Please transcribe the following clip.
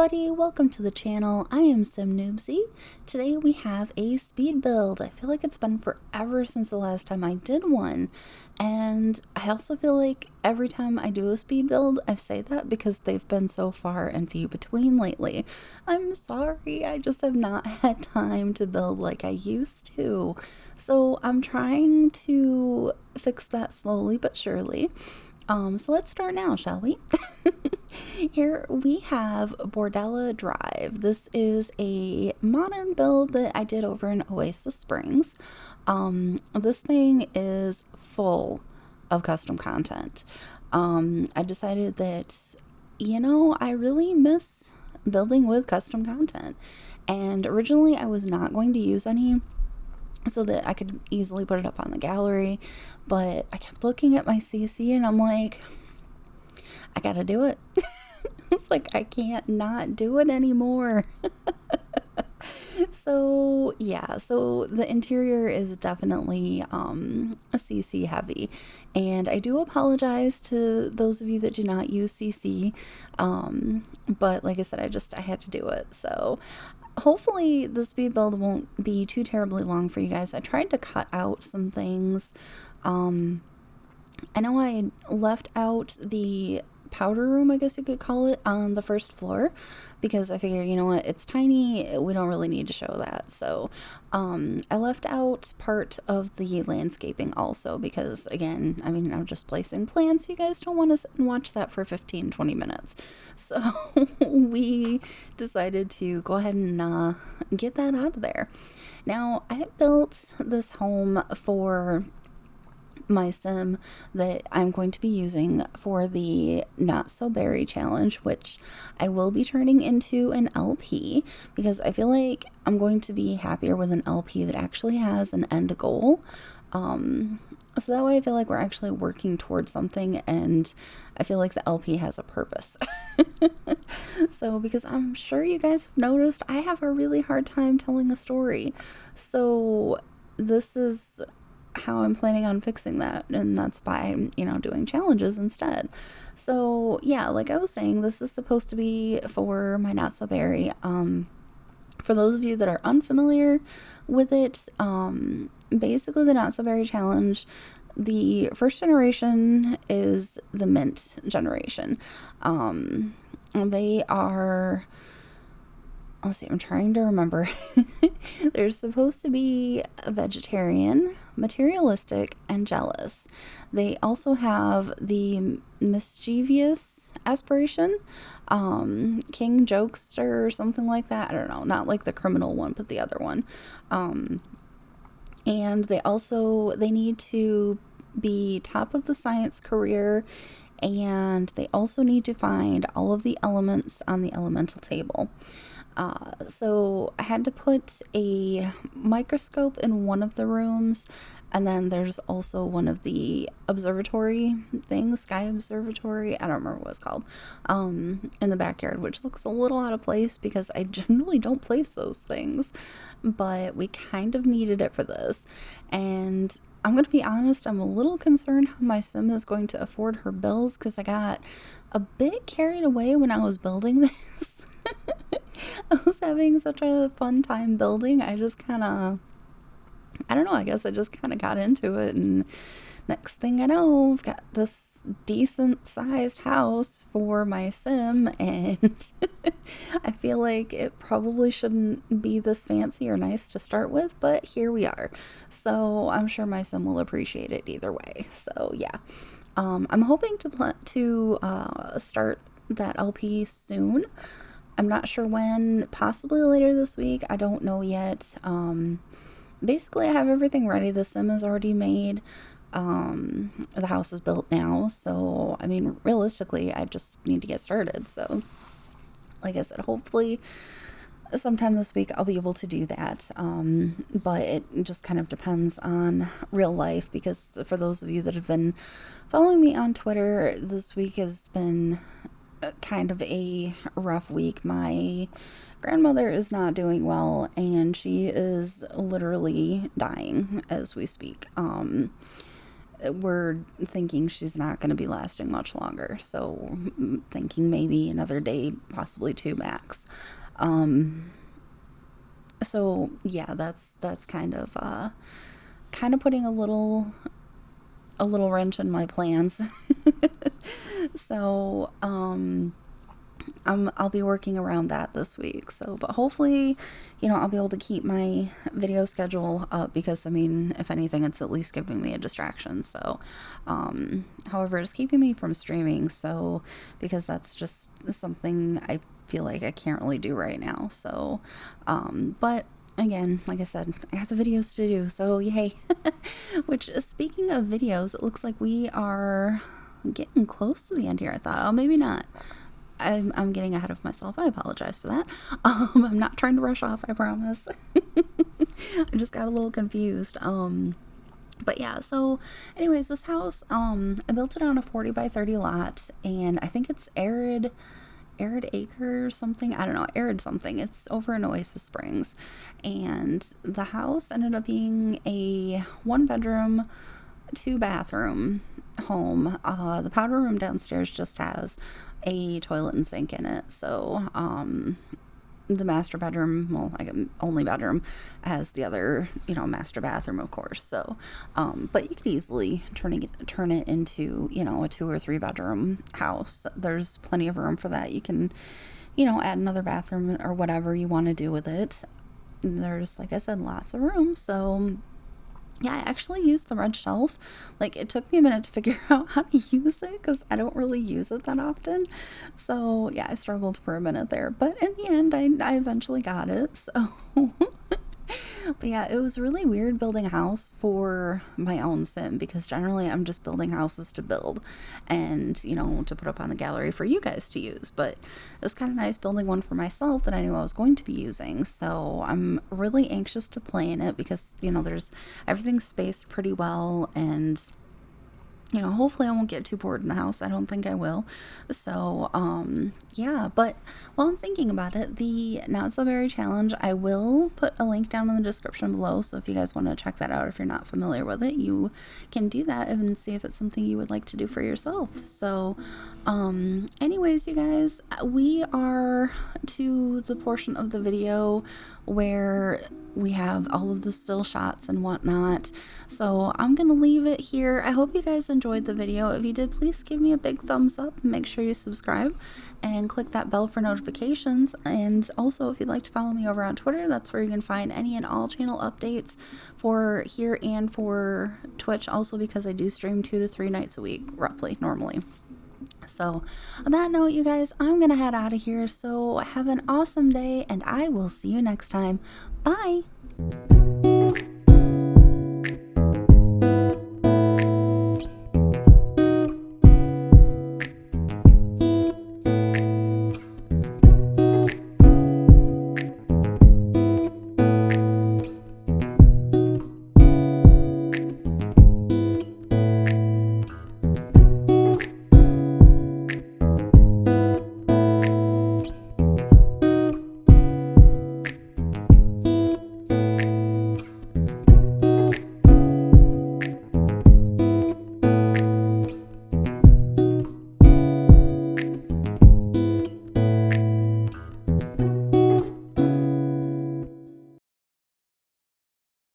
everybody, welcome to the channel. I am Simnoobsie. Today we have a speed build. I feel like it's been forever since the last time I did one, and I also feel like every time I do a speed build, I say that because they've been so far and few between lately. I'm sorry, I just have not had time to build like I used to. So I'm trying to fix that slowly but surely. So let's start now, shall we? Here we have Bordella Drive. This is a modern build that I did over in Oasis Springs. This thing is full of custom content. I decided that, I really miss building with custom content. And originally I was not going to use any so that I could easily put it up on the gallery, but I kept looking at my CC and I'm like, I gotta do it. It's like I can't not do it anymore. So yeah, so the interior is definitely a CC heavy, and I do apologize to those of you that do not use CC, but like I said, I had to do it. So hopefully the speed build won't be too terribly long for you guys. I tried to cut out some things. I know I left out the powder room, I guess you could call it, on the first floor because I figure, you know what, it's tiny, we don't really need to show that. So I left out part of the landscaping also because, again, I mean, I'm just placing plants. You guys don't want to sit and watch that for 15-20 minutes. So we decided to go ahead and get that out of there. Now, I built this home for my sim that I'm going to be using for the Not So Berry challenge, which I will be turning into an LP because I feel like I'm going to be happier with an LP that actually has an end goal. So that way I feel like we're actually working towards something, and I feel like the LP has a purpose. So, because I'm sure you guys have noticed, I have a really hard time telling a story. So this is how I'm planning on fixing that, and that's by, doing challenges instead. So yeah, like I was saying, this is supposed to be for my Not So Berry. For those of you that are unfamiliar with it, basically the Not So Berry challenge, the first generation is the mint generation. They are, let's see, I'm trying to remember. They're supposed to be a vegetarian, materialistic, and jealous. They also have the mischievous aspiration, king jokester or something like that. I don't know, not like the criminal one, but the other one. And they need to be top of the science career, and they also need to find all of the elements on the elemental table. So I had to put a microscope in one of the rooms, and then there's also one of the observatory things, sky observatory, I don't remember what it's called, in the backyard, which looks a little out of place because I generally don't place those things, but we kind of needed it for this. And I'm going to be honest, I'm a little concerned how my sim is going to afford her bills because I got a bit carried away when I was building this. I was having such a fun time building. I just kind of, I don't know, I guess I just kind of got into it, and next thing I know, I've got this decent sized house for my sim, and I feel like it probably shouldn't be this fancy or nice to start with, but here we are. So I'm sure my sim will appreciate it either way. So yeah, I'm hoping to start that LP soon. I'm not sure when, possibly later this week. I don't know yet. Basically, I have everything ready. The sim is already made. The house is built now. So, I mean, realistically, I just need to get started. So, like I said, hopefully sometime this week I'll be able to do that. But it just kind of depends on real life, because for those of you that have been following me on Twitter, this week has been kind of a rough week. My grandmother is not doing well, and she is literally dying as we speak. we're thinking she's not going to be lasting much longer. So thinking maybe another day, possibly 2 max. So yeah, that's kind of putting a little wrench in my plans. So I'll be working around that this week. So, but hopefully, I'll be able to keep my video schedule up, because I mean, if anything, it's at least giving me a distraction. So, however, it's keeping me from streaming. So, because that's just something I feel like I can't really do right now. So, but again, like I said, I got the videos to do. So yay. Which, speaking of videos, it looks like we are getting close to the end here. I thought, oh, maybe not. I'm getting ahead of myself. I apologize for that. I'm not trying to rush off, I promise. I just got a little confused. But yeah, so anyways, this house, I built it on a 40 by 30 lot, and I think it's arid acre or something. I don't know, arid something. It's over in Oasis Springs. And the house ended up being a 1-bedroom, 2-bathroom home. The powder room downstairs just has a toilet and sink in it. So, the master bedroom, well, like only bedroom, has the other, master bathroom, of course. So, but you could easily turn it into, a 2 or 3 bedroom house. There's plenty of room for that. You can, add another bathroom or whatever you want to do with it. There's, like I said, lots of room. So yeah, I actually used the red shelf. Like, it took me a minute to figure out how to use it, because I don't really use it that often. So yeah, I struggled for a minute there, but in the end, I eventually got it. So but yeah, it was really weird building a house for my own sim, because generally I'm just building houses to build and, to put up on the gallery for you guys to use. But it was kind of nice building one for myself that I knew I was going to be using. So I'm really anxious to play in it, because, there's everything's spaced pretty well, and hopefully I won't get too bored in the house. I don't think I will. So, yeah, but while I'm thinking about it, the Not So Berry Challenge, I will put a link down in the description below. So if you guys want to check that out, if you're not familiar with it, you can do that and see if it's something you would like to do for yourself. So, anyways, you guys, we are to the portion of the video where we have all of the still shots and whatnot. So I'm gonna leave it here. I hope you guys enjoyed the video. If you did, please give me a big thumbs up and make sure you subscribe and click that bell for notifications. And also, if you'd like to follow me over on Twitter, that's where you can find any and all channel updates for here and for Twitch, also, because I do stream 2 to 3 nights a week, roughly, normally. So on that note, you guys, I'm gonna head out of here. So have an awesome day, and I will see you next time. Bye.